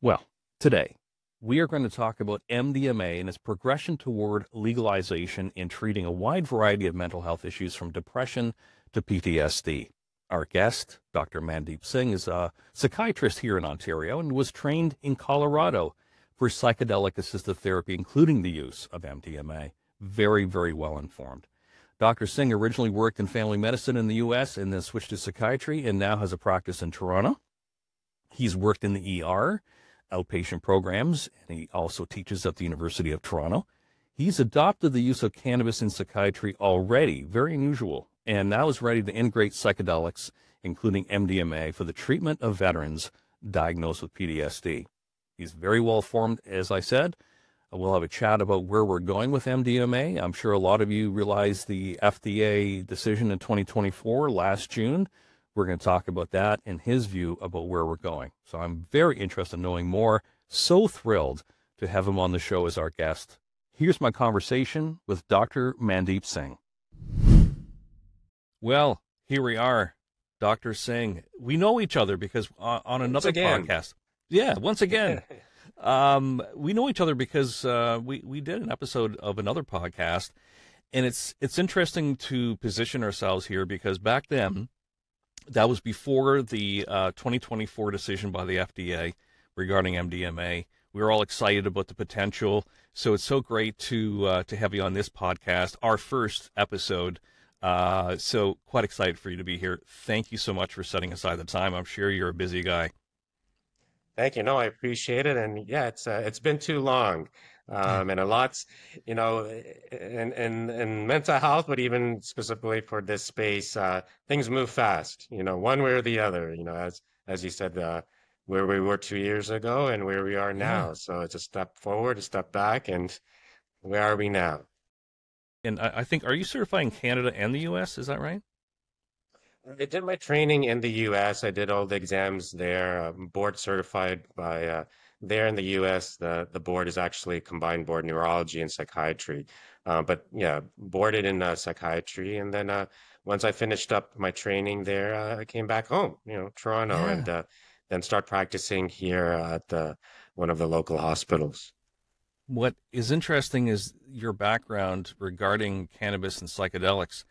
Well, today we are going to talk about MDMA and its progression toward legalization in treating a wide variety of mental health issues from depression to PTSD. Our guest, Dr. Mandeep Singh, is a psychiatrist here in Ontario and was trained in Colorado for psychedelic assisted therapy, including the use of MDMA. Very, very well informed. Dr. Singh originally worked in family medicine in the U.S. and then switched to psychiatry and now has a practice in Toronto. He's worked in the ER, outpatient programs, and he also teaches at the University of Toronto. He's adopted the use of cannabis in psychiatry already, very unusual, and now is ready to integrate psychedelics, including MDMA, for the treatment of veterans diagnosed with PTSD. He's very well formed, as I said. We'll have a chat about where we're going with MDMA. I'm sure a lot of you realize the FDA decision in 2024, last June. We're going to talk about that and his view about where we're going. So I'm very interested in knowing more. So thrilled to have him on the show as our guest. Here's my conversation with Dr. Mandeep Singh. Well, here we are, Dr. Singh. We know each other because on another podcast. Yeah, once again. We know each other because we did an episode of another podcast. And it's interesting to position ourselves here because back then, that was before the 2024 decision by the FDA regarding MDMA. We were all excited about the potential. So it's so great to have you on this podcast, our first episode. So quite excited for you to be here. Thank you so much for setting aside the time. I'm sure you're a busy guy. Thank you. No, I appreciate it. And yeah, it's been too long. And a lot's, in mental health, but even specifically for this space, things move fast, one way or the other, as you said, where we were 2 years ago and where we are now. Yeah. So it's a step forward, a step back, and where are we now? And I think, are you certified in Canada and the U.S.? Is that right? I did my training in the U.S. I did all the exams there. Board certified by there in the U.S. The board is actually combined board neurology and psychiatry. But yeah, boarded in psychiatry. And then once I finished up my training there, I came back home, Toronto, Yeah. and then start practicing here at one of the local hospitals. What is interesting is your background regarding cannabis and psychedelics.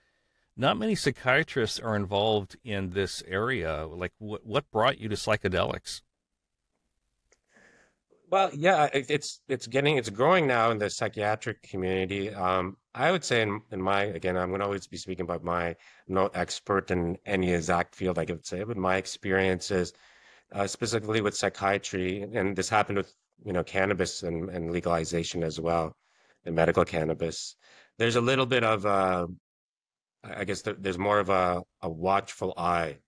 Not many psychiatrists are involved in this area. Like, what brought you to psychedelics? Well, yeah, it's growing now in the psychiatric community. I would say again, I'm going to always be speaking about I'm no expert in any exact field, I could say, but my experiences, specifically with psychiatry, and this happened with, cannabis and legalization as well, and medical cannabis. There's a little bit of, I guess there's more of a watchful eye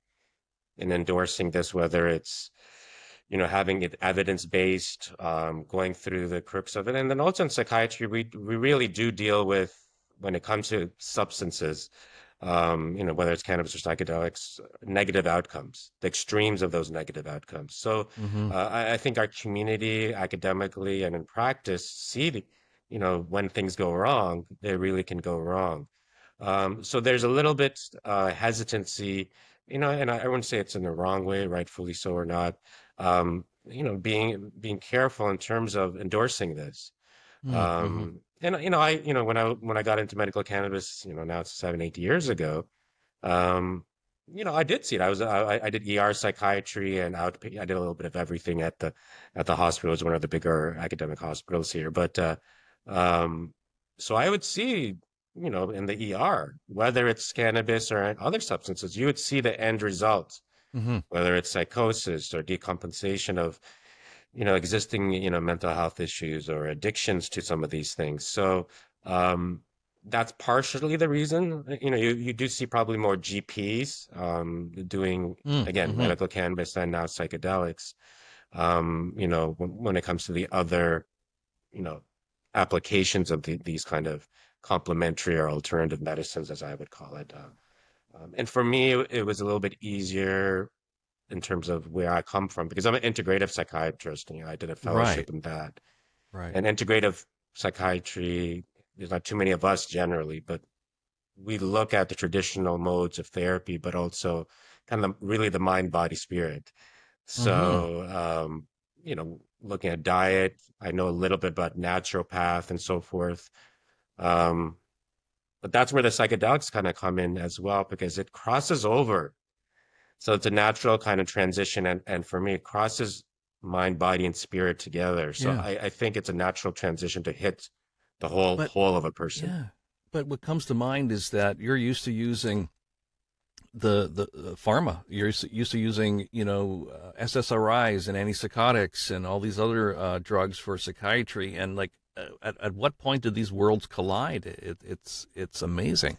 in endorsing this, whether it's, having it evidence-based, going through the crux of it. And then also in psychiatry, we really do deal with, when it comes to substances, whether it's cannabis or psychedelics, negative outcomes, the extremes of those negative outcomes. So Mm-hmm. I think our community, academically and in practice, see, when things go wrong, they really can go wrong. So there's a little bit hesitancy, and I wouldn't say it's in the wrong way, rightfully so or not. Being careful in terms of endorsing this. Mm-hmm. And when I got into medical cannabis, now it's 7, 8 years ago. I did see it. I did ER psychiatry and I did a little bit of everything at the hospital. It was one of the bigger academic hospitals here, but so I would see, in the ER, whether it's cannabis or other substances, you would see the end result, Mm-hmm. whether it's psychosis or decompensation of, existing, mental health issues or addictions to some of these things. So that's partially the reason, you do see probably more GPs doing, again, Mm-hmm. medical cannabis and now psychedelics, when it comes to the other, you know, applications of these kind of complementary or alternative medicines, as I would call it. And for me, it was a little bit easier in terms of where I come from because I'm an integrative psychiatrist. I did a Right. fellowship in that. Right. And integrative psychiatry, there's not too many of us generally, but we look at the traditional modes of therapy, but also kind of really the mind, body, spirit. Mm-hmm. So, looking at diet. I know a little bit about naturopath and so forth. Um, but that's where the psychedelics kind of come in as well, because it crosses over. So it's a natural kind of transition. And for me, it crosses mind, body, and spirit together. So Yeah. I think it's a natural transition to hit the whole But whole of a person. yeah. But what comes to mind is that you're used to using the pharma. You're used to using, SSRIs and antipsychotics and all these other drugs for psychiatry. And like, at what point did these worlds collide? It's amazing.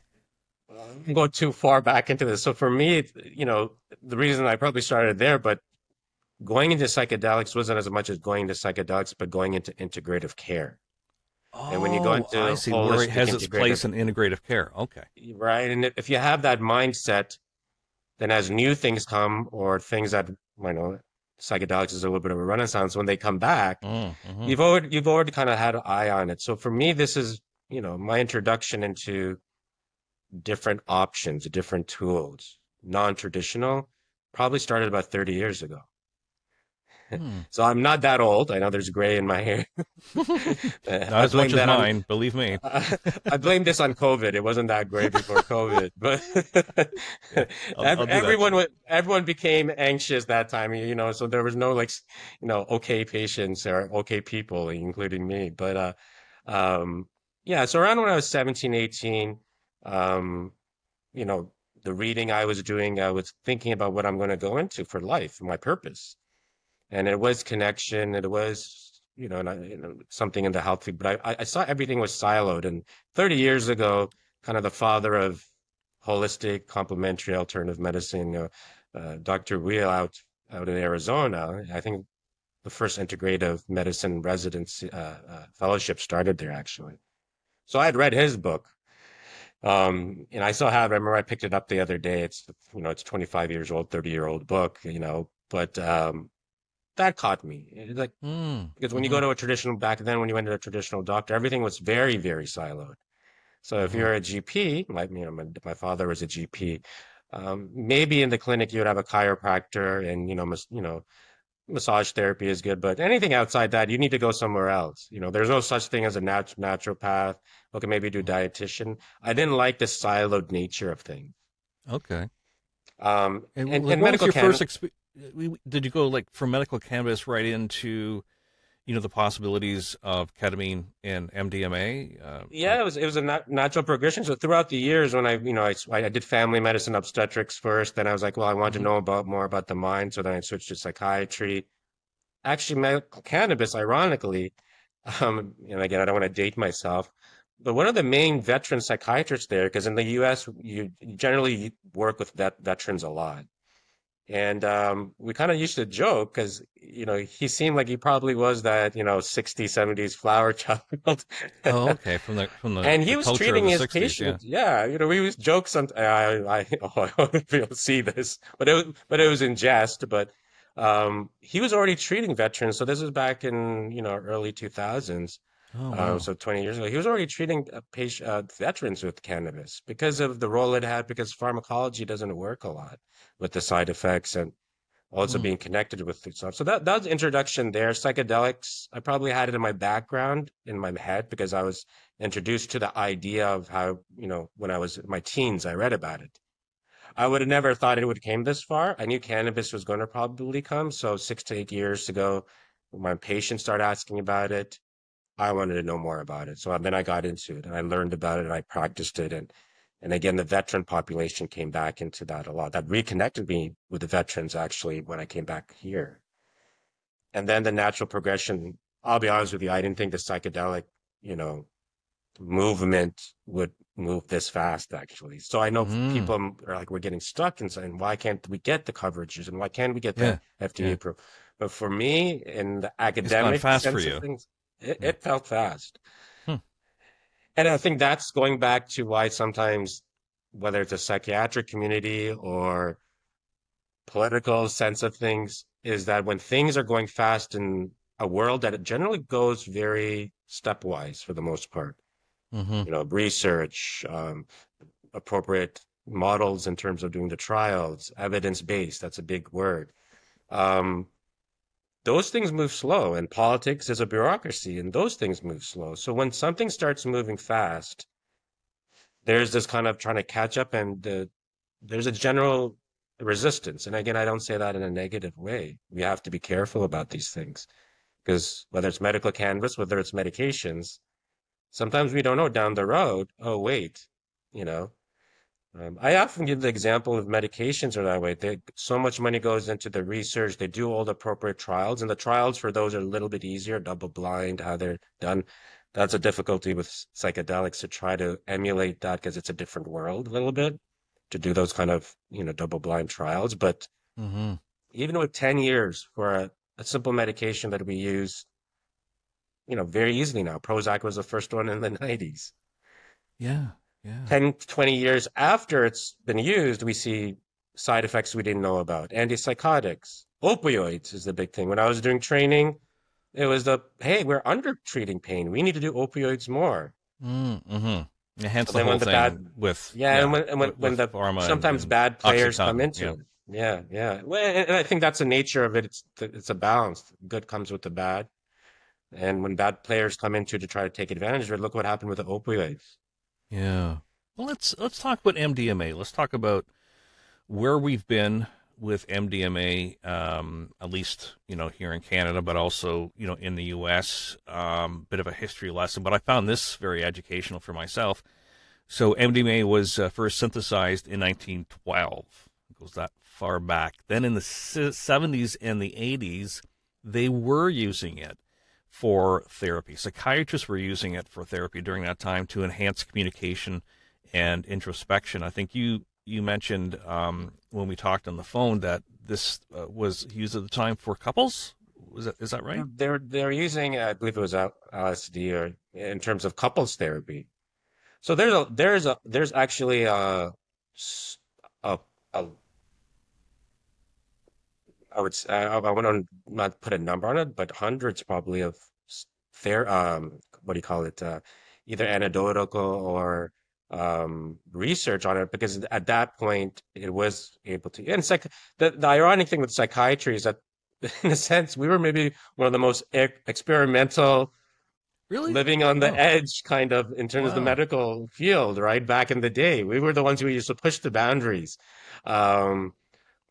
I'm going too far back into this. So for me, the reason I probably started there, but going into psychedelics wasn't as much as going into psychedelics, but going into integrative care. And when you go Oh, into I see where it holistic has its integrative, place in integrative care. Okay. right? And if you have that mindset, then as new things come or things that, psychedelics is a little bit of a renaissance, when they come back, Mm-hmm. you've already kind of had an eye on it. So for me, this is, my introduction into different options, different tools, non-traditional, probably started about 30 years ago. Hmm. So I'm not that old. I know there's gray in my hair. Not I as much blame as that on mine, believe me. I blame this on COVID. It wasn't that gray before COVID, but Yeah, I'll do that too. everyone became anxious that time, so there was no like, okay patients or okay people, including me. But yeah, so around when I was 17, 18, um, you know, the reading I was doing, I was thinking about what I'm going to go into for life, my purpose. And it was connection. It was, something in the health field. But I saw everything was siloed. And 30 years ago, kind of the father of holistic, complementary, alternative medicine, Dr. Wheel out in Arizona, I think the first integrative medicine residency fellowship started there actually. So I had read his book. And I still have, I remember I picked it up the other day. It's 25 years old, 30-year-old book, but that caught me. Like, because when you go Mm-hmm. to a traditional, back then, when you went to a traditional doctor, everything was very, very siloed. So if Mm-hmm. you're a GP, like, my father was a GP, maybe in the clinic you would have a chiropractor and, massage therapy is good, but anything outside that, you need to go somewhere else. There's no such thing as a naturopath. Okay, maybe do dietitian. I didn't like the siloed nature of things. Okay. And like, And what was medical your first can. experience? Did you go like from medical cannabis right into, the possibilities of ketamine and MDMA? Yeah, it was a natural progression. So throughout the years, when I did family medicine obstetrics first, then I was like, well, I want to Mhm. know more about the mind. So then I switched to psychiatry. Actually, medical cannabis, ironically, and again, I don't want to date myself, but one of the main veteran psychiatrists there, because in the U.S. you generally work with veterans a lot. And we kind of used to joke because, he seemed like he probably was that, 60s, 70s flower child. Oh, okay. From And he the was culture of treating the his '60s. Yeah. patients. Yeah, we always joke some I hope you'll see this, but it was in jest. But he was already treating veterans. So this was back in, early 2000s. Oh, wow. So 20 years ago, he was already treating veterans with cannabis because of the role it had, because pharmacology doesn't work a lot with the side effects and also Mm. being connected with the stuff. So that was the introduction there. Psychedelics, I probably had it in my background, in my head, because I was introduced to the idea of how, when I was in my teens, I read about it. I would have never thought it would came this far. I knew cannabis was going to probably come. So 6 to 8 years ago, when my patients started asking about it, I wanted to know more about it. So then I got into it and I learned about it and I practiced it. And again, the veteran population came back into that a lot. That reconnected me with the veterans actually when I came back here. And then the natural progression, I'll be honest with you, I didn't think the psychedelic, you know, movement would move this fast actually. So I know Mm. people are like, we're getting stuck and saying, why can't we get the coverages and why can't we get the Yeah. FDA Yeah. approved? But for me, in the It's gone academic fast for sense of you. things, it, Yeah. it felt fast. Hmm. And I think that's going back to why sometimes, whether it's a psychiatric community or political sense of things, is that when things are going fast in a world that it generally goes very stepwise for the most part, Mm-hmm. research, appropriate models in terms of doing the trials, evidence-based, that's a big word. Um, those things move slow, and politics is a bureaucracy, and those things move slow. So when something starts moving fast, there's this kind of trying to catch up, and there's a general resistance. And again, I don't say that in a negative way. We have to be careful about these things because whether it's medical cannabis, whether it's medications, sometimes we don't know down the road, oh, wait, you know. I often give the example of medications are that way. So much money goes into the research. They do all the appropriate trials, and the trials for those are a little bit easier, double blind, how they're done. That's a difficulty with psychedelics to try to emulate that because it's a different world a little bit to do those kind of, double blind trials. But Mm-hmm. even with 10 years for a simple medication that we use, very easily now. Prozac was the first one in the 90s. Yeah. Yeah. 10, 20 years after it's been used, we see side effects we didn't know about. Antipsychotics, opioids is the big thing. When I was doing training, it was hey, we're under treating pain. We need to do opioids more. Mm-hmm. Yeah, hence So the then whole when the thing bad, with yeah, and when with the pharma sometimes and bad players come OxyContin. into Yeah. it. Yeah, yeah. Well, and I think that's the nature of it. It's a balance. Good comes with the bad. And when bad players come into to try to take advantage of it, look what happened with the opioids. Yeah. Well, let's talk about MDMA. Let's talk about where we've been with MDMA, at least here in Canada, but also in the U.S. Bit of a history lesson, but I found this very educational for myself. So MDMA was first synthesized in 1912. It goes that far back. Then in the 70s and the 80s, they were using it for therapy. Psychiatrists were using it for therapy during that time to enhance communication and introspection. I think you mentioned when we talked on the phone that this was used at the time for couples. Is that right? They're using, I believe it was LSD, or in terms of couples therapy. So there's actually a I would say, I want to not put a number on it, but hundreds probably of what do you call it? Either anecdotal or research on it, because at that point it was able to. And it's like the ironic thing with psychiatry is that, in a sense, we were maybe one of the most experimental, Really? living on the Oh, edge kind of in terms of the wow. medical field, right? Back in the day, we were the ones who used to push the boundaries. Um,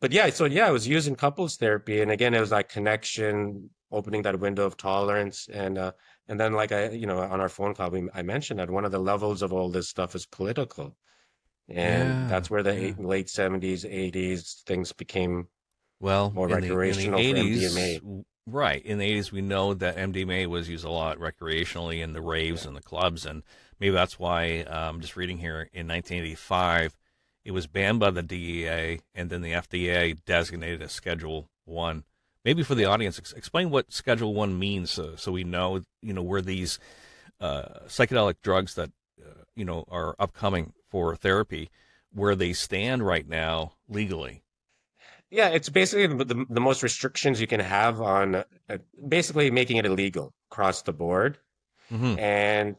but yeah, so yeah, I was using couples therapy, and again, it was like connection, opening that window of tolerance, and then like on our phone call, I mentioned that one of the levels of all this stuff is political, and Yeah, that's where the yeah. late 70s, 80s things became Well, more in the recreational for 80s, MDMA. right? In the 80s, we know that MDMA was used a lot recreationally in the raves Yeah, and the clubs, and maybe that's why. Just reading here in 1985, it was banned by the DEA, and then the FDA designated as Schedule One. Maybe for the yeah. audience, explain what Schedule One means, so we know where these psychedelic drugs that are upcoming for therapy, where they stand right now legally. Yeah, it's basically the most restrictions you can have on basically making it illegal across the board. Hmm. And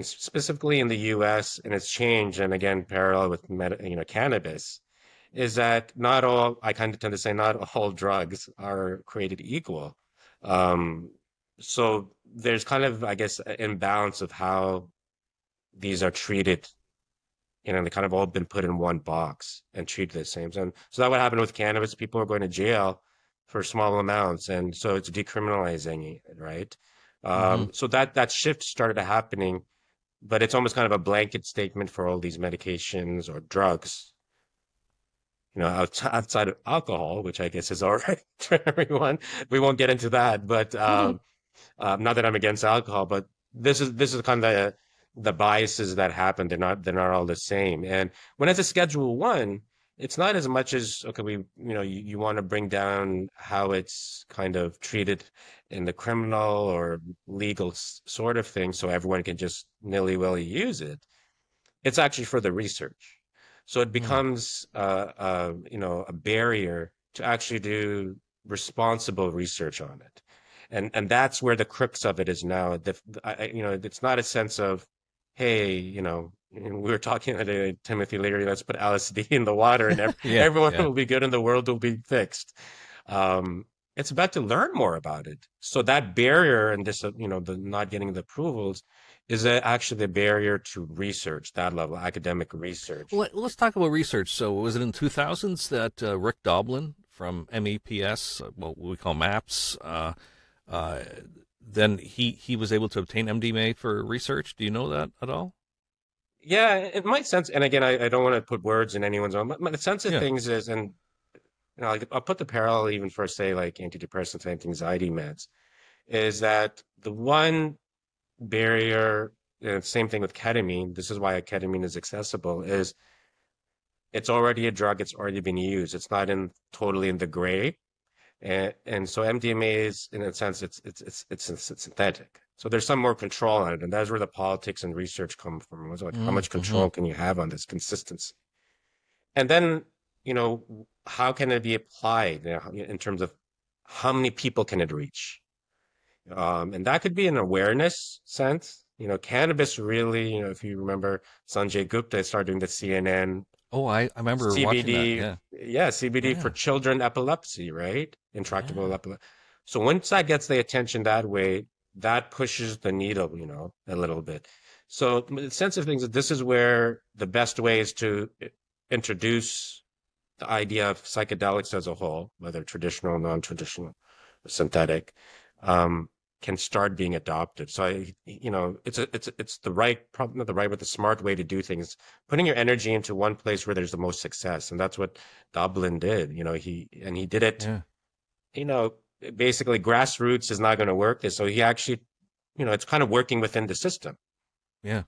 specifically in the US, and it's changed, and again, parallel with cannabis, is that not all, I kind of tend to say, not all drugs are created equal. Um, so there's kind of, I guess, an imbalance of how these are treated. They kind of all been put in one box and treated the same. So that what happened with cannabis. People are going to jail for small amounts, and so it's decriminalizing it, right? Hmm. So that shift started happening, but it's almost kind of a blanket statement for all these medications or drugs, outside of alcohol, which I guess is all right for everyone. We won't get into that, but not that I'm against alcohol, but this is kind of the biases that happen. They're not all the same. And when it's a Schedule One, it's not as much as, okay, you want to bring down how it's kind of treated in the criminal or legal sort of thing, so everyone can just nilly-willy use it. It's actually for the research. So it Hmm. becomes a barrier to actually do responsible research on it. And that's where the crux of it is now. It's not a sense of, hey, and we were talking today, Timothy Leary, let's put LSD in the water and Yeah, everyone yeah. will be good and the world will be fixed. Um, it's about to learn more about it. So that barrier and this, the not getting the approvals is actually the barrier to research, that level, academic research. Well, let's talk about research. So was it in 2000s that Rick Doblin from MEPS, what we call MAPS, uh, then he was able to obtain MDMA for research? Do you know that at all? Yeah, it might sense, and again, I don't want to put words in anyone's own, but the sense of Yeah. things is, and like, I'll put the parallel even for say like antidepressants, anti-anxiety meds, is that the one barrier, and same thing with ketamine. This is why ketamine is accessible. Is it's already a drug. It's already been used. It's not in totally in the gray. And so MDMA is, in a sense, it's synthetic. So there's some more control on it, and that's where the politics and research come from. It was like, how much Mm-hmm. control can you have on this consistency? And then, how can it be applied, in terms of how many people can it reach? And that could be an awareness sense. Cannabis really, if you remember Sanjay Gupta started doing the CNN Oh, I remember watching that. CBD, Yeah. yeah, CBD for Yeah. children epilepsy, right? Intractable Yeah. epilepsy. So once that gets the attention that way, that pushes the needle, a little bit. So the sense of things that this is where the best way is to introduce the idea of psychedelics as a whole, whether traditional, non-traditional, synthetic, um, can start being adopted. So it's the right, probably not the right, but the smart way to do things. Putting your energy into one place where there's the most success, and that's what Dublin did. He did it. Yeah. You know, Basically, grassroots is not going to work. So he actually, it's kind of working within the system. Yeah.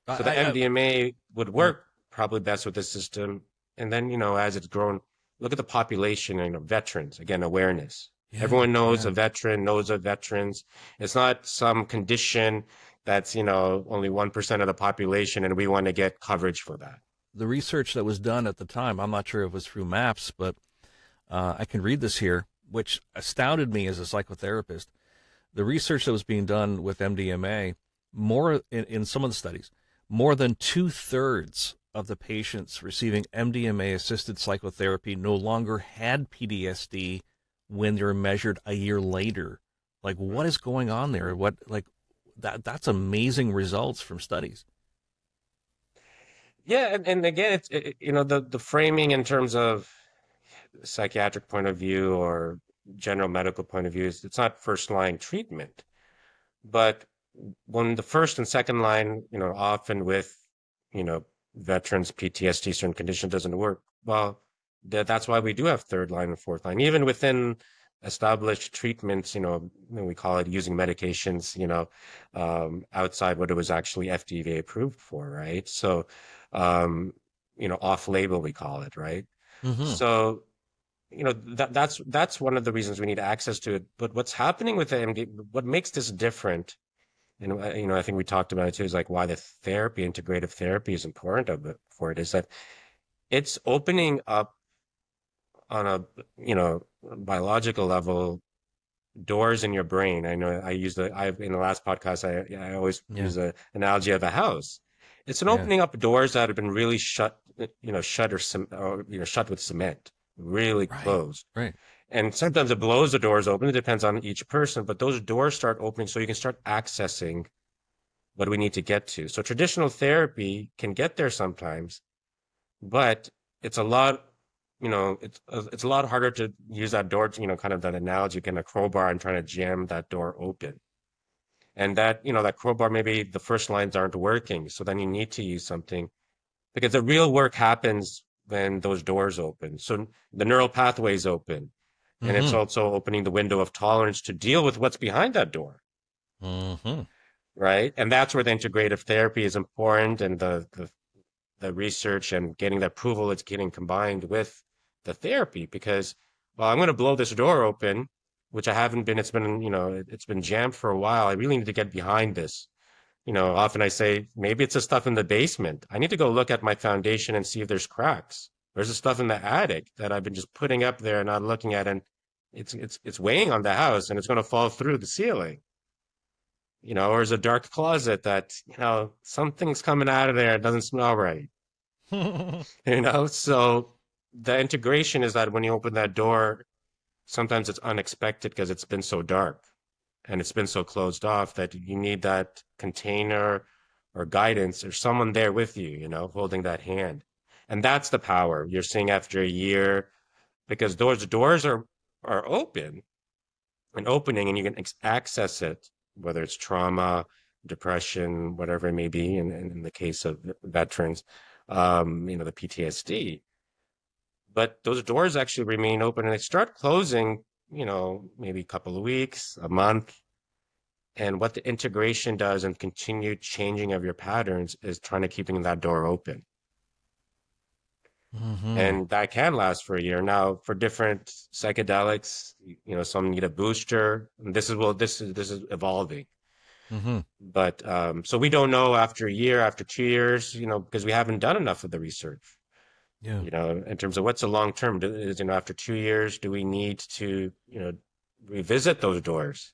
So the I MDMA would yeah. work probably best with the system. And then, as it's grown, look at the population and veterans, again, awareness. Yeah. Everyone knows a Yeah. veteran, knows of veterans. It's not some condition that's, only 1% of the population, and we want to get coverage for that. The research that was done at the time, I'm not sure if it was through MAPS, but I can read this here, which astounded me as a psychotherapist. The research that was being done with MDMA, more in some of the studies, more than 2/3 of the patients receiving MDMA-assisted psychotherapy no longer had PTSD when they were measured a year later. Like, what is going on there? What, like, that's amazing results from studies. Yeah, and again, the framing in terms of psychiatric point of view or general medical point of view is it's not first line treatment. But when the first and second line, often with, you know, veterans, PTSD, certain condition doesn't work, well, that's why we do have third line and fourth line. Even within established treatments, we call it using medications, outside what it was actually FDA approved for, right? So, off label, we call it, right? Mm-hmm. So, that's one of the reasons we need access to it. But what's happening with the MD, what makes this different, and I think we talked about it too, is like why the therapy, integrative therapy, is important for it, is that it's opening up on a biological level doors in your brain. I know I in the last podcast I always Yeah. use the analogy of a house. It's an Yeah. opening up doors that have been really shut, shut or shut with cement, really Right. closed. Right. And sometimes it blows the doors open. It depends on each person, but those doors start opening so you can start accessing what we need to get to. So traditional therapy can get there sometimes, but it's a lot, it's a lot harder to use that door, kind of that analogy, kind of crowbar and trying to jam that door open. And that crowbar, maybe the first lines aren't working. So then you need to use something because the real work happens when those doors open. So the neural pathways open. And it's Mm-hmm. also opening the window of tolerance to deal with what's behind that door, Mm-hmm. right? And that's where the integrative therapy is important, and the research and getting the approval it's getting combined with the therapy. Because, well, I'm going to blow this door open, which I haven't been. It's been, it's been jammed for a while. I really need to get behind this. Often I say maybe it's the stuff in the basement. I need to go look at my foundation and see if there's cracks. There's the stuff in the attic that I've been just putting up there and not looking at, and it's weighing on the house, and it's going to fall through the ceiling. Or is a dark closet that, something's coming out of there. It doesn't smell right. So the integration is that when you open that door, sometimes it's unexpected because it's been so dark and it's been so closed off that you need that container or guidance or someone there with you, holding that hand. And that's the power you're seeing after a year, because those doors are open and opening, and you can access it, whether it's trauma, depression, whatever it may be, in the case of veterans, the PTSD. But those doors actually remain open and they start closing, maybe a couple of weeks, a month. And what the integration does and continued changing of your patterns is trying to keeping that door open. And that can last for a year. Now, for different psychedelics, some need a booster. And this is evolving. But so we don't know after a year, after 2 years, because we haven't done enough of the research. Yeah. In terms of what's the long term, after 2 years, do we need to, revisit those doors?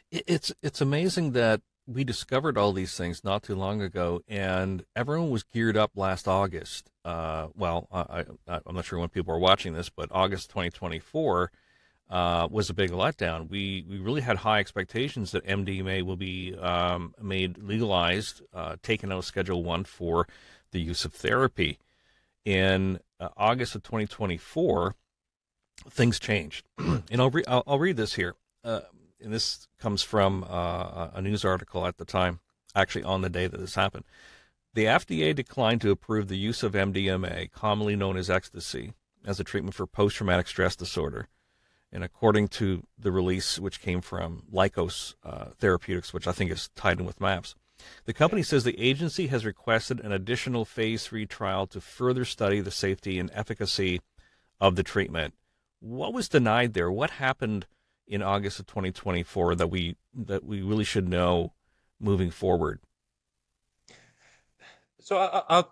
It's amazing that we discovered all these things not too long ago, and everyone was geared up last August. I'm not sure when people are watching this, but August 2024 was a big letdown. We really had high expectations that MDMA will be made legalized, taken out of Schedule 1 for the use of therapy. In August of 2024, things changed. And I'll read this here. And this comes from a news article at the time, actually on the day that this happened. The FDA declined to approve the use of MDMA, commonly known as ecstasy, as a treatment for post-traumatic stress disorder. And according to the release, which came from Lykos Therapeutics, which I think is tied in with MAPS, the company says the agency has requested an additional phase 3 trial to further study the safety and efficacy of the treatment. What was denied there? What happened in August of 2024 that we really should know moving forward? So I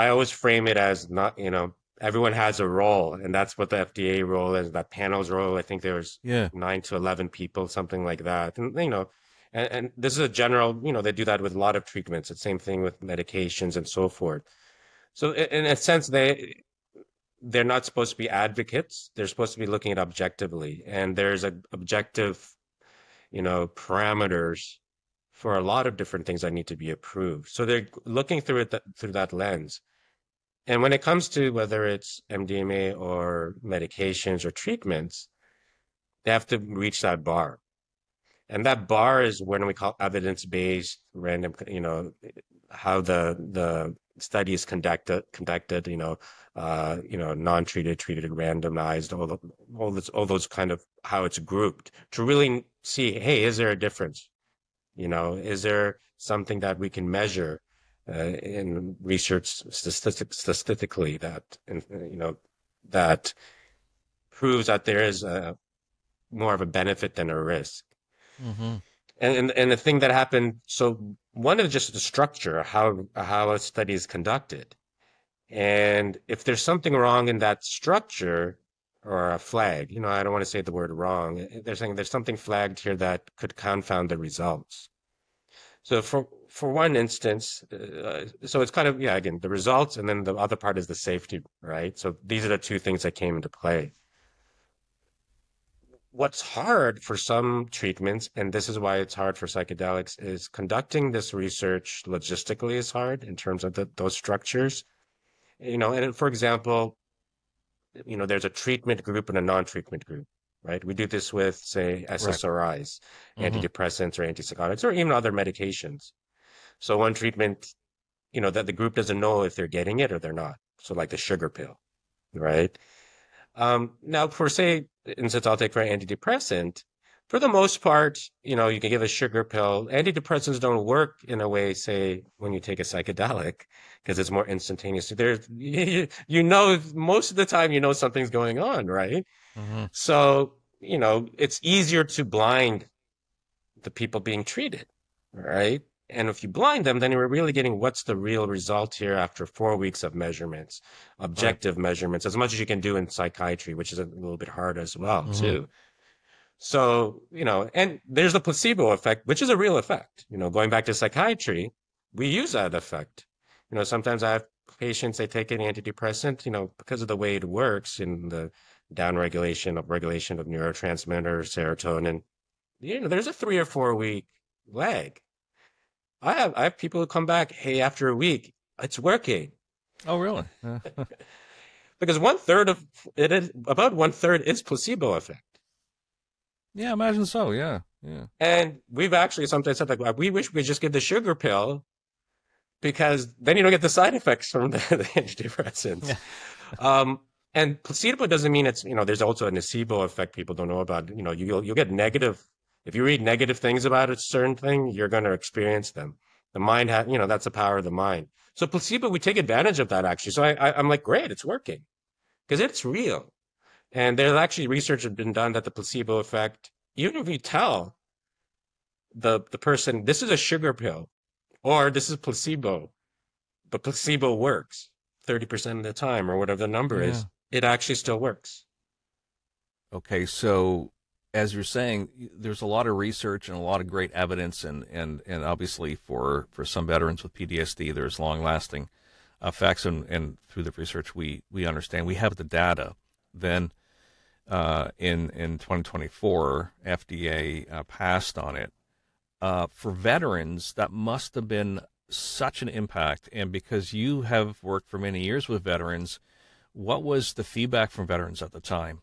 always frame it as not, everyone has a role, and that's what the FDA role is, that panel's role. I think there's 9 to 11 people, something like that. And, and this is a general, they do that with a lot of treatments. It's the same thing with medications and so forth. So in a sense, they're not supposed to be advocates. They're supposed to be looking at objectively. And there's objective, parameters for a lot of different things that need to be approved. So they're looking through that lens. And when it comes to whether it's MDMA or medications or treatments, they have to reach that bar. And that bar is when we call evidence-based random, how the study is conducted, non-treated, treated, randomized, all those kind of how it's grouped to really see, hey, is there a difference? Is there something that we can measure in research statistically that, that proves that there is more of a benefit than a risk? And the thing that happened, so one is just the structure, how a study is conducted. And if there's something wrong in that structure or a flag, I don't want to say the word wrong. They're saying there's something flagged here that could confound the results. So for one instance, so it's kind of, again, the results, and then the other part is the safety, right? So these are the two things that came into play. What's hard for some treatments, and this is why it's hard for psychedelics, is conducting this research logistically is hard in terms of those structures. And for example, there's a treatment group and a non-treatment group, right? We do this with, say, SSRIs, antidepressants or antipsychotics, or even other medications. So one treatment, that the group doesn't know if they're getting it or they're not. So like the sugar pill, right? Now, for say, instance, I'll take for an antidepressant, for the most part, you can give a sugar pill. Antidepressants don't work in a way, say, when you take a psychedelic, because it's more instantaneous. There's, most of the time, something's going on, right? So, it's easier to blind the people being treated, right? And if you blind them, then you're really getting what's the real result here after 4 weeks of measurements, objective measurements, as much as you can do in psychiatry, which is a little bit hard as well, too. So, and there's the placebo effect, which is a real effect. Going back to psychiatry, we use that effect. Sometimes I have patients, they take an antidepressant, because of the way it works in the downregulation of regulation of neurotransmitter, serotonin. There's a 3 or 4 week lag. I have people who come back, hey, after a week, it's working. Oh, really? Because 1/3 of it is about 1/3 is placebo effect. Yeah, imagine so. Yeah, yeah. And we've actually sometimes said like, we wish we could just give the sugar pill because then you don't get the side effects from the antidepressants. Yeah. And placebo doesn't mean it's, there's also a nocebo effect people don't know about. You'll get negative. If you read negative things about a certain thing, you're going to experience them. The mind that's the power of the mind. So placebo, we take advantage of that actually. So I'm like, great, it's working because it's real. And there's actually research has been done that the placebo effect, even if you tell the person, this is a sugar pill or this is placebo, but placebo works 30% of the time or whatever the number is, it actually still works. Okay, so as you're saying, there's a lot of research and a lot of great evidence, and obviously for some veterans with PTSD, there's long-lasting effects, and through the research we understand, we have the data. Then in 2024, FDA passed on it. For veterans, that must have been such an impact, and because you have worked for many years with veterans, what was the feedback from veterans at the time?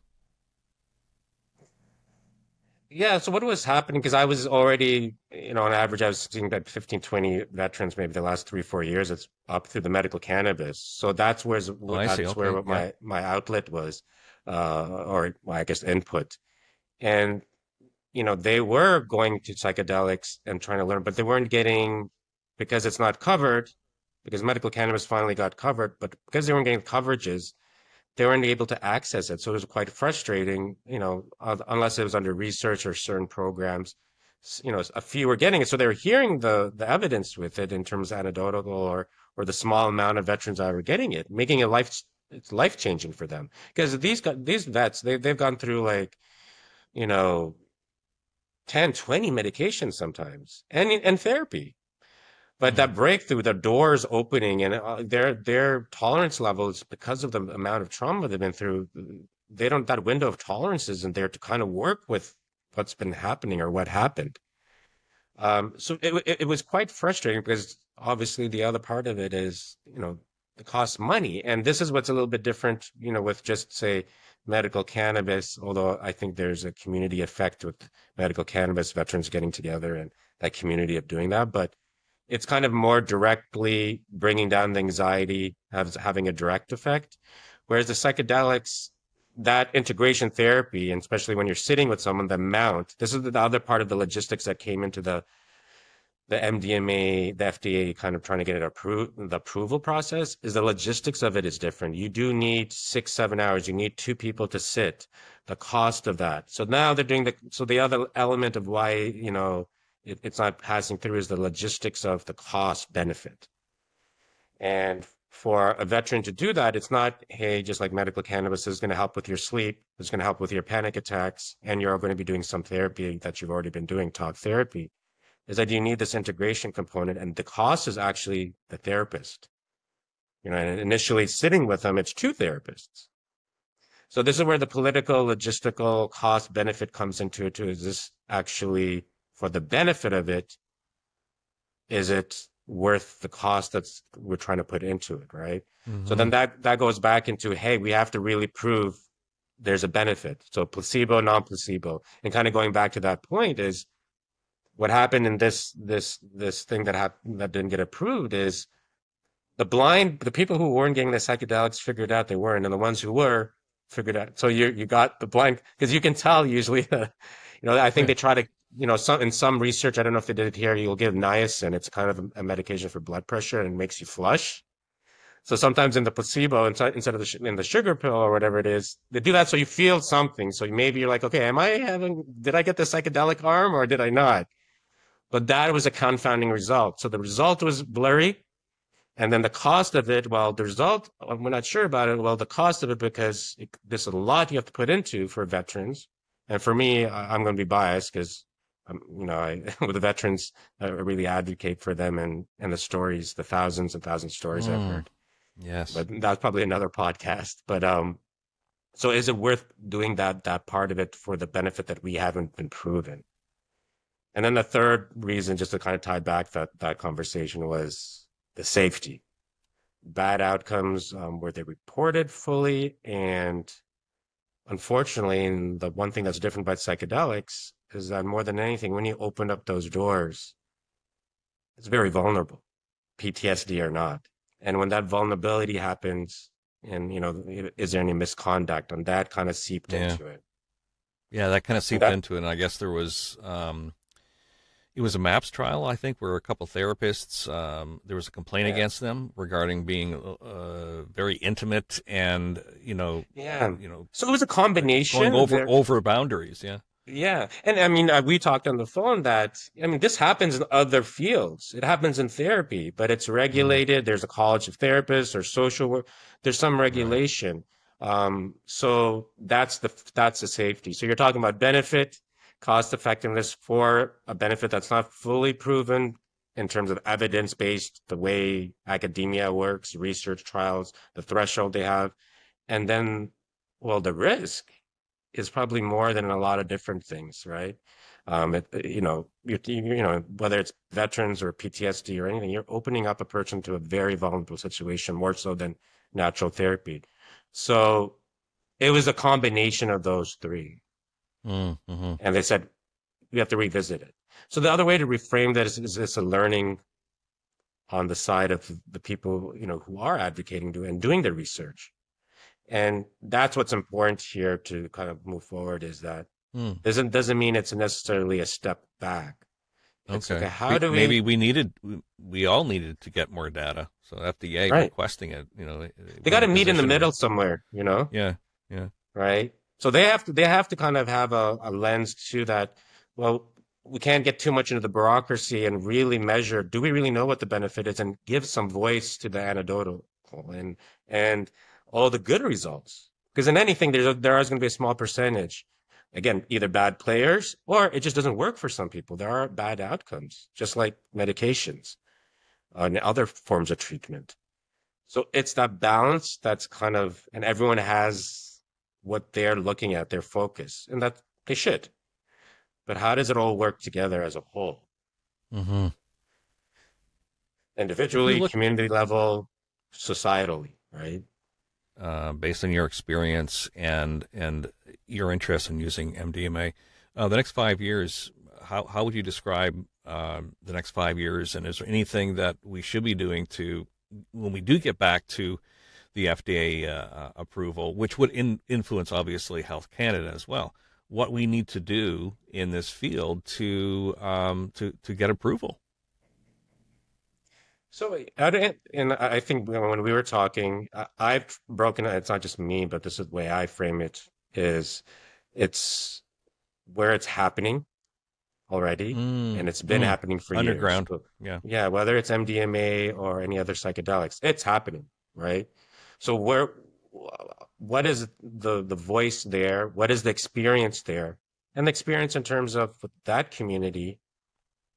Yeah, so what was happening, because I was already, on average, I was seeing about 15, 20 veterans maybe the last 3, 4 years. It's up through the medical cannabis. So that's where my outlet was, or I guess input. And, they were going to psychedelics and trying to learn, but they weren't getting, because it's not covered, because medical cannabis finally got covered, but because they weren't getting coverages, they weren't able to access it. So it was quite frustrating, unless it was under research or certain programs, a few were getting it. So they were hearing the evidence with it in terms of anecdotal or the small amount of veterans that were getting it, making it it's life changing for them. Because these vets, they've gone through like, 10, 20 medications sometimes and therapy. But that breakthrough, the doors opening, and their tolerance levels, because of the amount of trauma they've been through, that window of tolerance isn't there to kind of work with what's been happening or what happened. So it was quite frustrating because obviously the other part of it is, it costs money. And this is what's a little bit different, with just say medical cannabis, although I think there's a community effect with medical cannabis veterans getting together and that community of doing that. But it's kind of more directly bringing down the anxiety, having a direct effect. Whereas the psychedelics, that integration therapy, and especially when you're sitting with someone, this is the other part of the logistics that came into the MDMA, the FDA kind of trying to get it approved, the approval process, is the logistics of it is different. You do need 6, 7 hours. You need 2 people to sit, the cost of that. So now they're doing the other element of why, it's not passing through is the logistics of the cost benefit. And for a veteran to do that, it's not, hey, just like medical cannabis is going to help with your sleep, it's going to help with your panic attacks, and you're going to be doing some therapy that you've already been doing, talk therapy, is that you need this integration component, and the cost is actually the therapist. And initially sitting with them, it's 2 therapists. So this is where the political, logistical cost benefit comes into it too. Is this actually for the benefit of it? Is it worth the cost that's we're trying to put into it, right? Mm-hmm. So then that goes back into, hey, we have to really prove there's a benefit. So placebo, non-placebo, and kind of going back to that point is what happened in this thing that didn't get approved is the people who weren't getting the psychedelics figured out they weren't, and the ones who were figured out. So you got the blind, because you can tell usually, I think they try to, in some research, I don't know if they did it here, you'll give niacin. It's kind of a medication for blood pressure and it makes you flush. So sometimes in the placebo, instead of in the sugar pill or whatever it is, they do that so you feel something. So maybe you're like, okay, did I get the psychedelic arm or did I not? But that was a confounding result. So the result was blurry. And then the cost of it, the result, we're not sure about it. Well, the cost of it, because there's a lot you have to put into for veterans. And for me, I'm going to be biased because, with the veterans, I really advocate for them and the stories, the thousands and thousands of stories I've heard. Yes. But that's probably another podcast. But So is it worth doing that part of it for the benefit that we haven't been proven? And then the third reason, just to kind of tie back that conversation, was the safety. Bad outcomes, were they reported fully? And unfortunately, and the one thing that's different about psychedelics is that more than anything, when you open up those doors, it's very vulnerable, PTSD or not. And when that vulnerability happens, and is there any misconduct? And that kind of seeped Yeah. into it. Yeah, that kind of And seeped that, into it. And I guess there was, it was a MAPS trial, I think, where a couple therapists, there was a complaint yeah, against them regarding being very intimate and, yeah. you know, So it was a going combination over there. over boundaries. Yeah. Yeah. And I mean, we talked on the phone that, I mean, this happens in other fields. It happens in therapy, but it's Mm, regulated. There's a college of therapists or social work. There's some right. regulation. So that's the safety. So you're talking about benefit, cost effectiveness for a benefit that's not fully proven in terms of evidence-based, the way academia works, research trials, the threshold they have. And then, well, the risk is probably more than a lot of different things, right? Whether it's veterans or PTSD or anything, you're opening up a person to a very vulnerable situation, more so than natural therapy. So it was a combination of those three. Mm-hmm. And they said, we have to revisit it. So the other way to reframe that is it's a learning on the side of the people, who are advocating and doing the research. And that's what's important here to kind of move forward is that Mm, doesn't mean it's necessarily a step back. It's okay. okay. How do Maybe we, we all needed to get more data. So FDA right? requesting it, They we're got in a to meet in the position where, middle somewhere, yeah, yeah. right? So they have to kind of have a lens to that. Well, we can't get too much into the bureaucracy and really measure, do we really know what the benefit is and give some voice to the anecdotal and all the good results? Because in anything, there is going to be a small percentage. Again, either bad players or it just doesn't work for some people. There are bad outcomes, just like medications and other forms of treatment. So it's that balance that's kind of, and everyone has what they're looking at, their focus, and that they should. But how does it all work together as a whole? Mm-hmm. If we Individually, look, community level, societally, right? based on your experience and your interest in using MDMA, the next 5 years, how would you describe the next 5 years? And is there anything that we should be doing to, when we do get back to the FDA approval, which would influence obviously Health Canada as well, what we need to do in this field to get approval? So, and I think when we were talking, I've broken it. It's not just me, but this is the way I frame it is it's where it's happening already, Mm, and it's been mm. happening for years. Underground, So, yeah. yeah, whether it's MDMA or any other psychedelics, it's happening, right? So what is the voice there? What is the experience there? And the experience in terms of that community,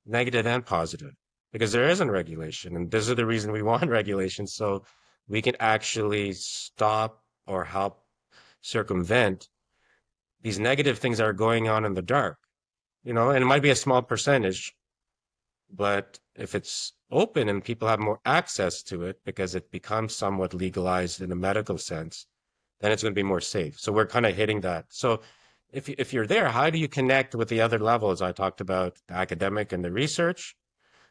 negative and positive, because there isn't regulation, and this is the reason we want regulation, so we can actually stop or help circumvent these negative things that are going on in the dark, and it might be a small percentage, but if it's open and people have more access to it because it becomes somewhat legalized in a medical sense, then it's going to be more safe. So we're kind of hitting that. So if you're there, how do you connect with the other levels? I talked about the academic and the research.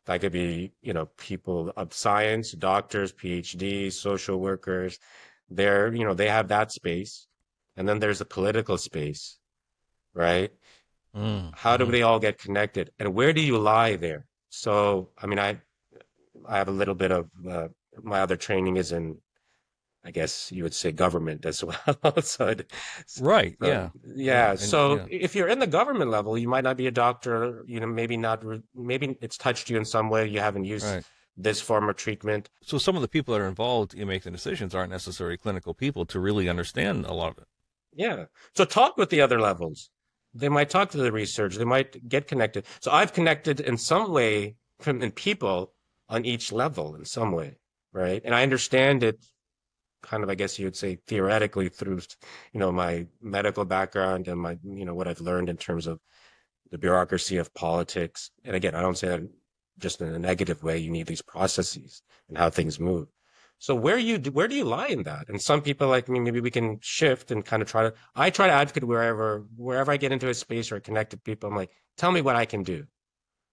That could be, people of science, doctors, PhDs, social workers. They have that space. And then there's a political space, right? Mm, How do hmm. they all get connected? And where do you lie there? So, I mean, I have a little bit of my other training is in, I guess you would say, government as well. So, Right, so yeah, yeah, yeah. and So yeah, if you're in the government level, you might not be a doctor. Maybe not. Maybe it's touched you in some way. You haven't used right. this form of treatment. So some of the people that are involved in making decisions aren't necessarily clinical people to really understand a lot of it. Yeah. So talk with the other levels. They might talk to the research. They might get connected. So I've connected in some way in people on each level in some way, right? And I understand it kind of, I guess you would say, theoretically through, my medical background and my, what I've learned in terms of the bureaucracy of politics. And again, I don't say that just in a negative way. You need these processes and how things move. So where do you lie in that? And some people like me, maybe we can shift and kind of I try to advocate wherever I get into a space or connect with people. I'm like, tell me what I can do.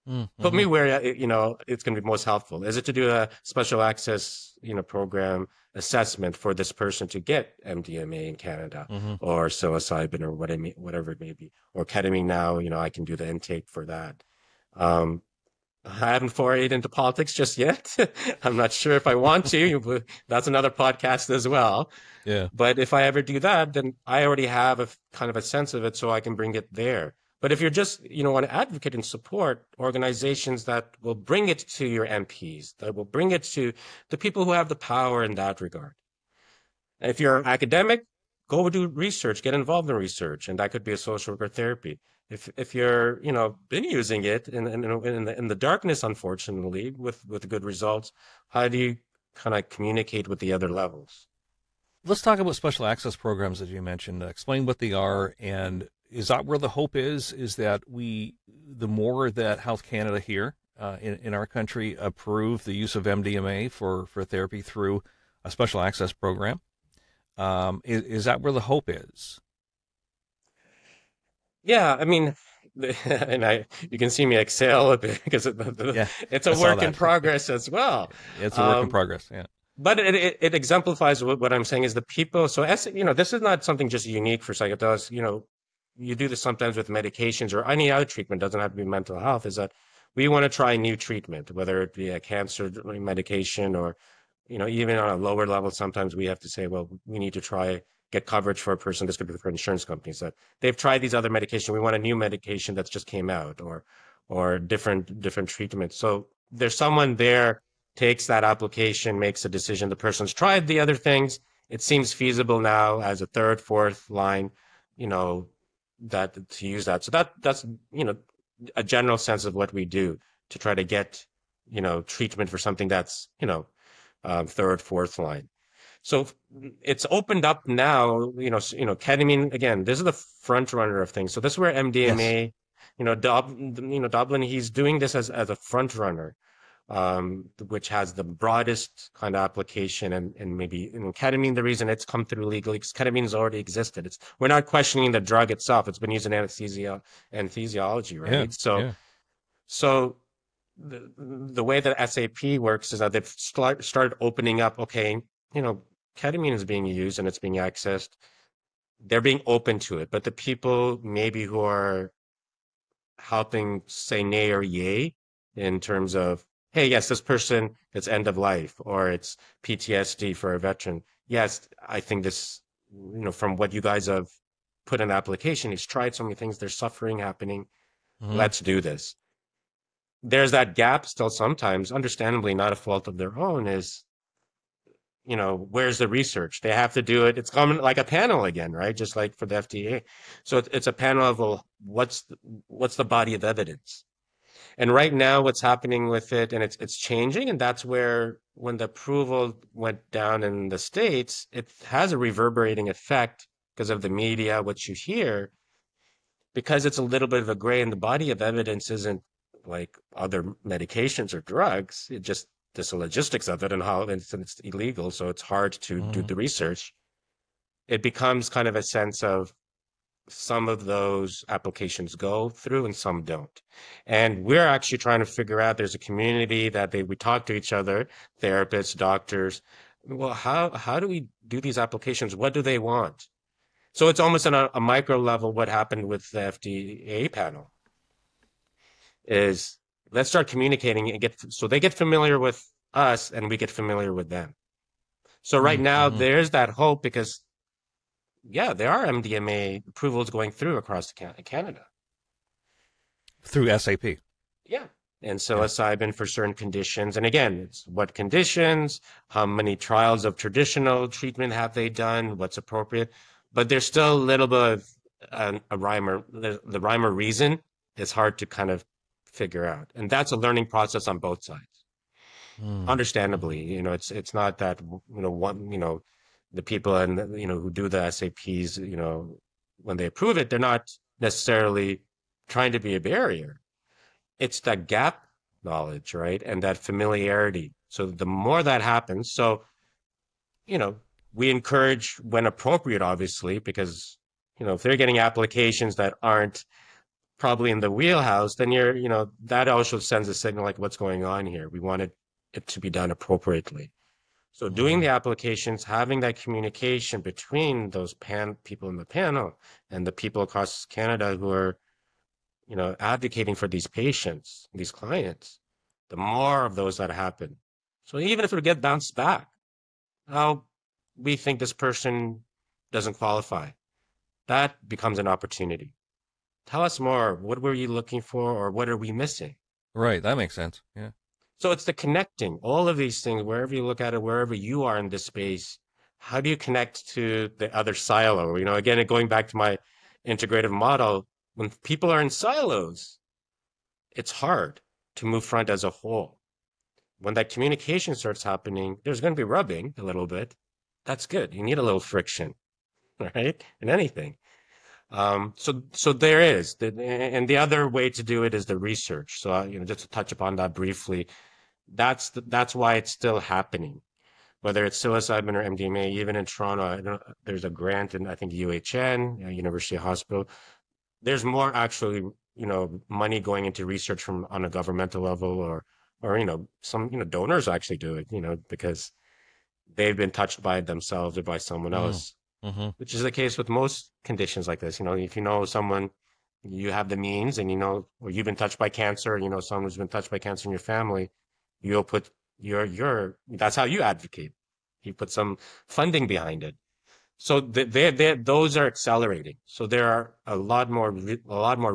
Put Mm-hmm. me where, it's going to be most helpful. Is it to do a special access, program assessment for this person to get MDMA in Canada Mm-hmm. or psilocybin or whatever it may be, or ketamine now, I can do the intake for that. Um, I haven't forayed into politics just yet. I'm not sure if I want to. That's another podcast as well. Yeah. But if I ever do that, then I already have a kind of a sense of it, so I can bring it there. But if you're just, want to advocate and support organizations that will bring it to your MPs, that will bring it to the people who have the power in that regard. And if you're an academic, go do research, get involved in research, and that could be a social worker therapy. If you're, been using it in the darkness, unfortunately, with good results, how do you kind of communicate with the other levels? Let's talk about special access programs, as you mentioned. Explain what they are, and is that where the hope is? Is that the more that Health Canada here in our country approve the use of MDMA for therapy through a special access program? Is that where the hope is? Yeah, I mean, you can see me exhale a bit because Yeah, it's I a saw work in that. progress as well. It's a work in Um, progress. Yeah. but it exemplifies what I'm saying is the people. So this is not something just unique for psychedelics. You do this sometimes with medications or any other treatment. Doesn't have to be mental health. Is that we want to try new treatment, whether it be a cancer medication or, even on a lower level. Sometimes we have to say, well, we need to try get coverage for a person. This could be for insurance companies that they've tried these other medications. We want a new medication that's just came out or different treatments. So there's someone there takes that application, makes a decision. The person's tried the other things. It seems feasible now as a third, fourth line, you know, that to use that. So that's, a general sense of what we do to try to get, treatment for something that's, third, fourth line. So it's opened up now, ketamine, again, this is the front runner of things. So this is where Yes. MDMA, Dublin, he's doing this as a front runner, which has the broadest kind of application and maybe ketamine, the reason it's come through legally, because ketamine has already existed. We're not questioning the drug itself. It's been used in anesthesiology, Yeah. right? So, Yeah. so the way that SAP works is that they've started opening up, okay, ketamine is being used and it's being accessed. They're being open to it, but the people maybe who are helping say nay or yay in terms of, hey, yes, this person, it's end of life or it's PTSD for a veteran. Yes, I think this, from what you guys have put in the application, he's tried so many things, there's suffering happening. Hmm. Let's do this. There's that gap still sometimes, understandably not a fault of their own, is, where's the research? They have to do it. It's common like a panel again, right? Just like for the FDA. So it's a panel of, well, what's the body of evidence? And right now, what's happening with it, and it's changing, and that's where when the approval went down in the States, it has a reverberating effect because of the media, what you hear, because it's a little bit of a gray, and the body of evidence isn't like other medications or drugs. It just just the logistics of it and how it's illegal, so it's hard to do Hmm. the research. It becomes kind of a sense of some of those applications go through and some don't. And we're actually trying to figure out, there's a community that we talk to each other, therapists, doctors. Well, how do we do these applications? What do they want? So it's almost on a micro level what happened with the FDA panel is let's start communicating and so they get familiar with us and we get familiar with them. So right now Hmm. there's that hope because yeah, there are MDMA approvals going through across Canada. Through SAP. Yeah. And Yeah. psilocybin for certain conditions. And again, it's what conditions, how many trials of traditional treatment have they done, what's appropriate. But there's still a little bit of a rhyme or the rhyme or reason is hard to kind of figure out. And that's a learning process on both sides. Mm-hmm. Understandably, it's not that, one, the people and who do the SAPs, when they approve it, they're not necessarily trying to be a barrier. It's that gap knowledge, right? And that familiarity. So the more that happens, so, you know, we encourage when appropriate, obviously, because, if they're getting applications that aren't probably in the wheelhouse, then that also sends a signal like what's going on here. We want it to be done appropriately. So doing Hmm. the applications, having that communication between those people in the panel and the people across Canada who are, advocating for these patients, these clients, the more of those that happen. So even if it get bounced back, oh, we think this person doesn't qualify, that becomes an opportunity. Tell us more. What were you looking for, or what are we missing? Right, that makes sense. Yeah. So it's the connecting, all of these things, wherever you look at it, wherever you are in this space, how do you connect to the other silo? Again, going back to my integrative model, when people are in silos, it's hard to move front as a whole. When that communication starts happening, there's going to be rubbing a little bit. That's good. You need a little friction, right? In anything. So there is, and the other way to do it is the research. So, just to touch upon that briefly, that's why it's still happening. Whether it's psilocybin or MDMA, even in Toronto, there's a grant in, I think, UHN, University Hospital. There's more actually, money going into research from on a governmental level, or some, donors actually do it, because they've been touched by it themselves or by someone Mm. else, Hmm. which is the case with most conditions like this. If you know someone, you have the means, and or you've been touched by cancer, someone who's been touched by cancer in your family, you'll put that's how you advocate. You put some funding behind it. So those are accelerating. So there are a lot more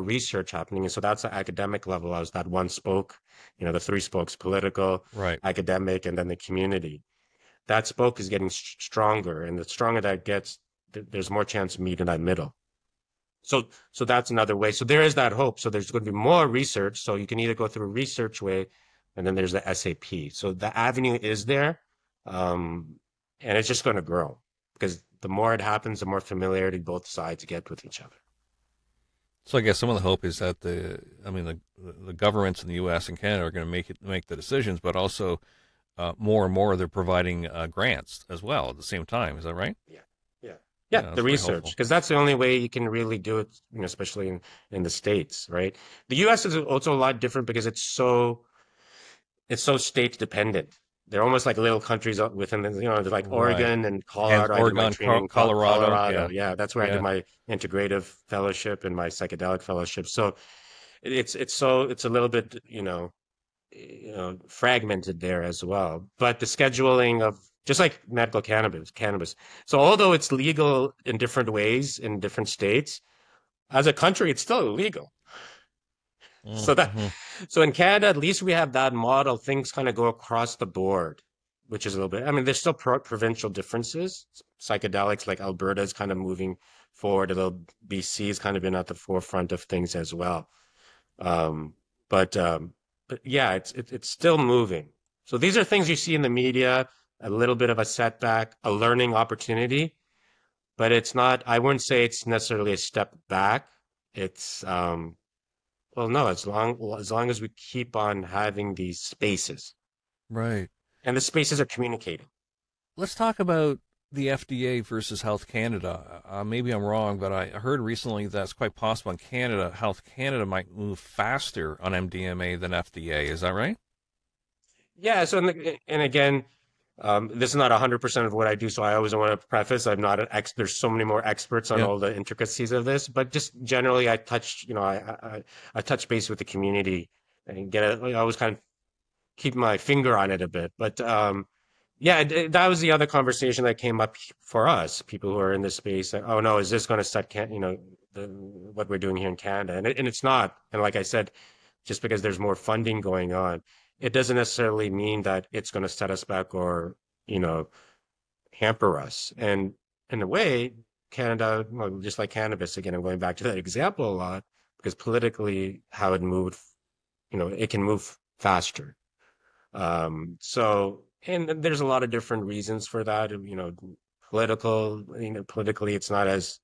research happening. And so that's the academic level, as that one spoke, the three spokes: political, Right. academic, and then the community. That spoke is getting stronger, and the stronger that gets, there's more chance to meet in that middle. So that's another way. So there is that hope. So there's going to be more research. So you can either go through a research way, and then there's the SAP. So the avenue is there, and it's just going to grow, because the more it happens, the more familiarity both sides get with each other. So I guess some of the hope is that the governments in the U.S. and Canada are going to make the decisions, but also more and more they're providing grants as well at the same time. Is that right? Yeah, yeah, yeah. Yeah, The that's very research, hopeful. because that's the only way you can really do it, especially in the States, right? The U.S. is also a lot different because it's so state dependent. They're almost like little countries within they're like Right. Oregon and And Colorado. I did my Oregon, training in Colorado. Colorado. Yeah. Yeah, that's where I did Yeah. my integrative fellowship and my psychedelic fellowship. So it's a little bit, fragmented there as well. But the scheduling of, just like medical cannabis. So although it's legal in different ways in different states, as a country, it's still illegal. So that Mm-hmm. so in Canada, at least we have that model. Things kind of go across the board, which is a little bit. I mean, there's still provincial differences. Psychedelics, like Alberta, is kind of moving forward. A little BC has kind of been at the forefront of things as well. Um, but yeah, it's still moving. So these are things you see in the media. A little bit of a setback, a learning opportunity, but it's not. I wouldn't say it's necessarily a step back. It's well, no, as long as we keep on having these spaces, Right. and the spaces are communicating. Let's talk about the FDA versus Health Canada. Maybe I'm wrong, but I heard recently that it's quite possible in Canada, Health Canada might move faster on MDMA than FDA. Is that right? Yeah. So and again, this is not 100% of what I do, so I always want to preface I'm not an ex. There's so many more experts on Yeah. all the intricacies of this, but just generally, I touch, I touch base with the community and I always kind of keep my finger on it a bit. But yeah, that was the other conversation that came up for us, people who are in this space. That, oh no, is this going to set what we're doing here in Canada? And it's not. And like I said, just because there's more funding going on, it doesn't necessarily mean that it's going to set us back or you know hamper us. And in a way, Canada, well, just like cannabis, again, I'm going back to that example a lot because politically, how it moved, it can move faster. So, and there's a lot of different reasons for that. political, politically it's not as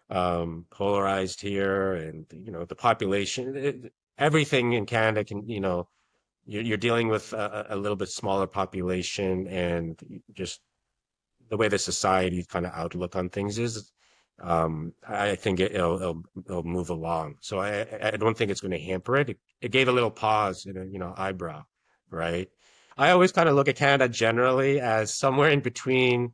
polarized here, and the population, everything in Canada can, you're dealing with a little bit smaller population, and just the way the society kind of outlook on things is, I think it'll move along. So I don't think it's going to hamper it. It gave a little pause and a, eyebrow, right? I always kind of look at Canada generally as somewhere in between,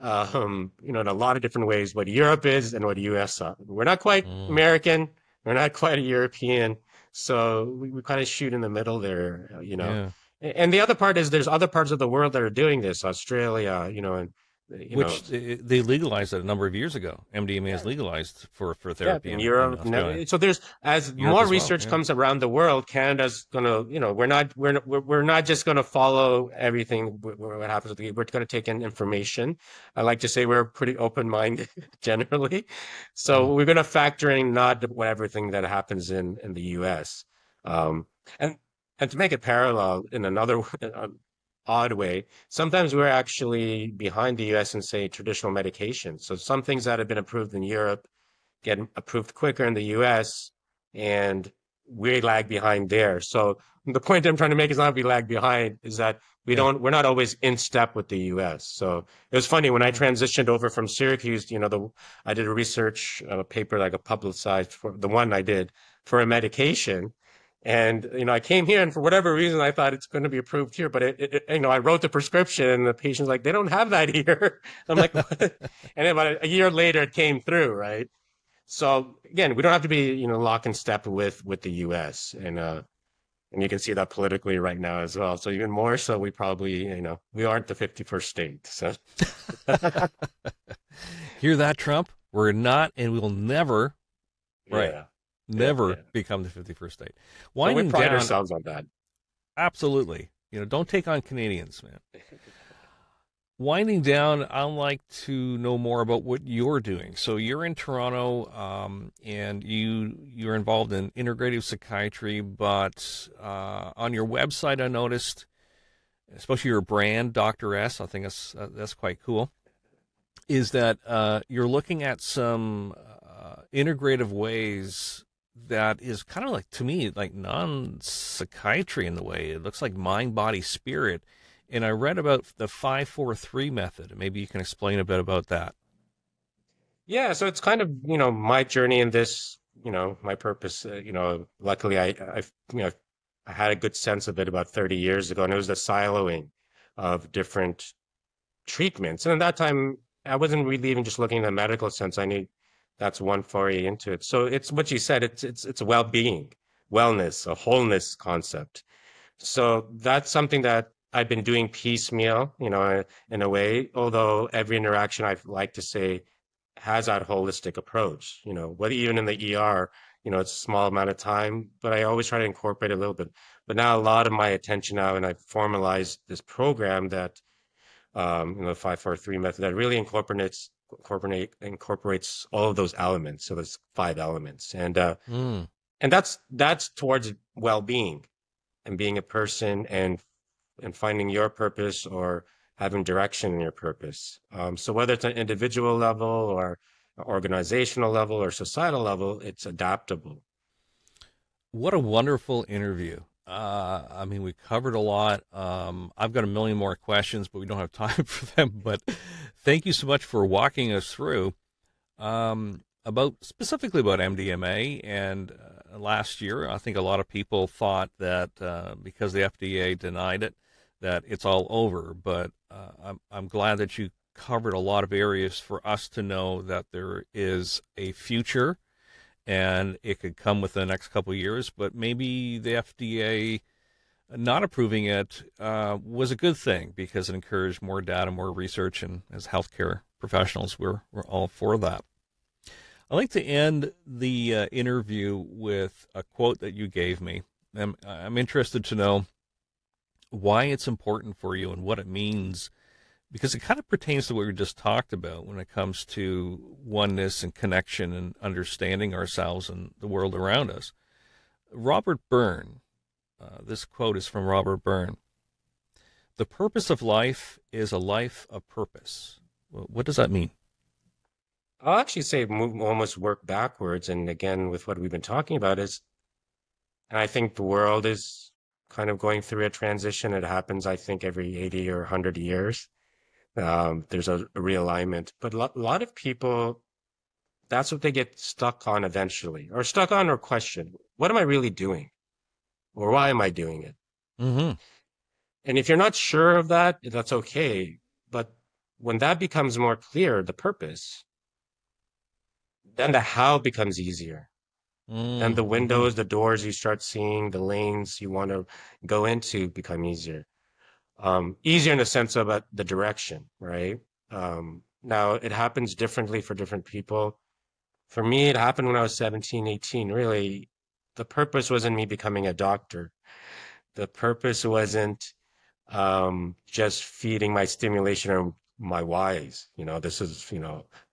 in a lot of different ways, what Europe is and what US are. We're not quite Mm. American. We're not quite a European. So we kind of shoot in the middle there. Yeah. And the other part is there's other parts of the world that are doing this, Australia, and, Which they legalized it a number of years ago. MDMA is yeah, legalized for yeah, therapy in in Europe. Australia. So there's, as Europe more as well. research Yeah. comes around the world, Canada's gonna, we're not just gonna follow everything what happens. We're gonna take in information. I like to say we're pretty open-minded generally, Mm. so we're gonna factor in not everything that happens in the U.S. Um, and and to make it parallel in another odd way, sometimes we're actually behind the US in, say, traditional medication. So some things that have been approved in Europe get approved quicker in the US, and we lag behind there. So the point I'm trying to make is not we lag behind, is that Yeah. we're not always in step with the US. So it was funny when I transitioned over from Syracuse, I did a research paper like a publicized for the one I did for a medication. And, I came here, and for whatever reason, I thought it's going to be approved here, but I wrote the prescription, and the patient's like, they don't have that here. I'm like, what? And about a year later, it came through, right? So again, we don't have to be, lock and step with the U.S. And you can see that politically right now as well. So even more so, we probably, we aren't the 51st state. So Hear that, Trump? We're not, and we will never, right, yeah, never yeah. become the 51st state. So we Winding pride down, ourselves on that. absolutely. Don't take on Canadians, man. Winding down, I'd like to know more about what you're doing. So you're in Toronto, and you're involved in integrative psychiatry, but on your website, I noticed, especially your brand, Dr. S. I think that's quite cool. Is that you're looking at some integrative ways that is kind of like, to me, like non-psychiatry in the way. It looks like mind, body, spirit. And I read about the 5-4-3 method. Maybe you can explain a bit about that. Yeah, so it's kind of, my journey in this, my purpose, luckily I had a good sense of it about 30 years ago, and it was the siloing of different treatments. And at that time, I wasn't really even just looking in the medical sense. I knew that's one foray into it. So it's what you said, it's well-being, wellness, a wholeness concept. So that's something that I've been doing piecemeal, in a way, although every interaction I like to say has that holistic approach, whether even in the ER, it's a small amount of time, but I always try to incorporate a little bit. But now a lot of my attention now, and I've formalized this program that, 5-4-3 method that really incorporates all of those elements. So there's 5 elements. And that's towards well-being and being a person, and finding your purpose or having direction in your purpose. So whether it's an individual level or organizational level or societal level, it's adaptable. What a wonderful interview. I mean, we covered a lot. I've got a million more questions, but we don't have time for them. But thank you so much for walking us through specifically about MDMA. And last year, I think a lot of people thought that because the FDA denied it, that it's all over. But I'm glad that you covered a lot of areas for us to know that there is a future, and it could come within the next couple of years. But maybe the FDA not approving it was a good thing, because it encouraged more data, more research, and as healthcare professionals, we're all for that. I'd like to end the interview with a quote that you gave me. I'm interested to know why it's important for you and what it means, because it kind of pertains to what we just talked about when it comes to oneness and connection and understanding ourselves and the world around us. Robert Byrne, this quote is from Robert Byrne. "The purpose of life is a life of purpose. What does that mean? I'll actually say almost work backwards. And again, with what we've been talking about and I think the world is kind of going through a transition. It happens, I think, every 80 or 100 years. There's a realignment. But a lot of people, that's what they get stuck on eventually, or stuck on or question. What am I really doing? Or why am I doing it? Mm-hmm. And if you're not sure of that, that's okay. But when that becomes more clear, the purpose, then the how becomes easier. Then the windows, the doors you start seeing, the lanes you want to go into become easier. Easier in the sense of the direction, right? Now, it happens differently for different people. For me, it happened when I was 17, 18. Really, the purpose wasn't me becoming a doctor. The purpose wasn't just feeding my stimulation or my whys. This is,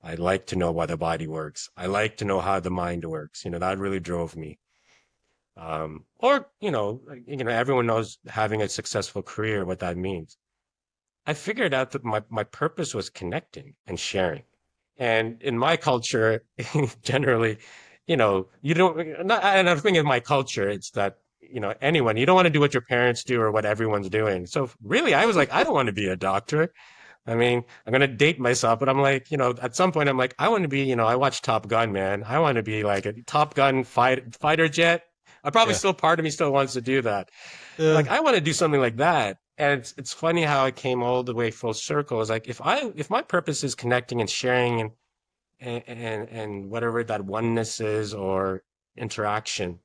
I like to know why the body works. I like to know how the mind works. That really drove me. Or, everyone knows having a successful career, what that means. I figured out that my purpose was connecting and sharing. And in my culture, generally, you don't, not, and I think in my culture, it's that, anyone, you don't want to do what your parents do or what everyone's doing. So really, I was like, I don't want to be a doctor. I mean, I'm going to date myself, but I'm like, at some point I'm like, I want to be, I watch Top Gun, man. I want to be like a Top Gun fighter jet. I probably still, part of me still wants to do that. Like, I want to do something like that. And it's funny how it came all the way full circle. It's like, if my purpose is connecting and sharing and whatever that oneness is or interaction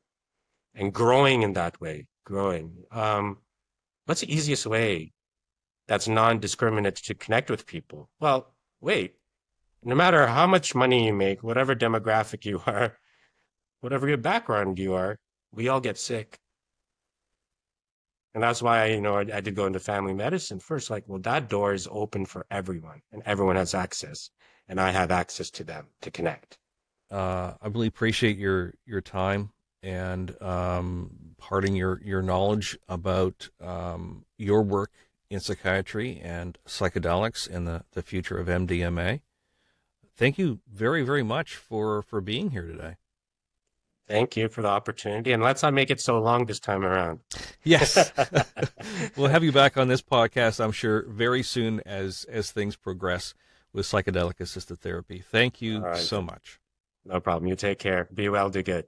and growing in that way, what's the easiest way that's non-discriminate to connect with people? Well, wait, no matter how much money you make, whatever demographic you are, whatever your background you are, we all get sick. And that's why, I did go into family medicine first. Like, well, that door is open for everyone and everyone has access. And I have access to them to connect. I really appreciate your time and parting your knowledge about your work in psychiatry and psychedelics and the future of MDMA. Thank you very, very much for being here today. Thank you for the opportunity. And let's not make it so long this time around. Yes. We'll have you back on this podcast, I'm sure, very soon as things progress with psychedelic assisted therapy. Thank you so much. No problem. You take care. Be well, do good.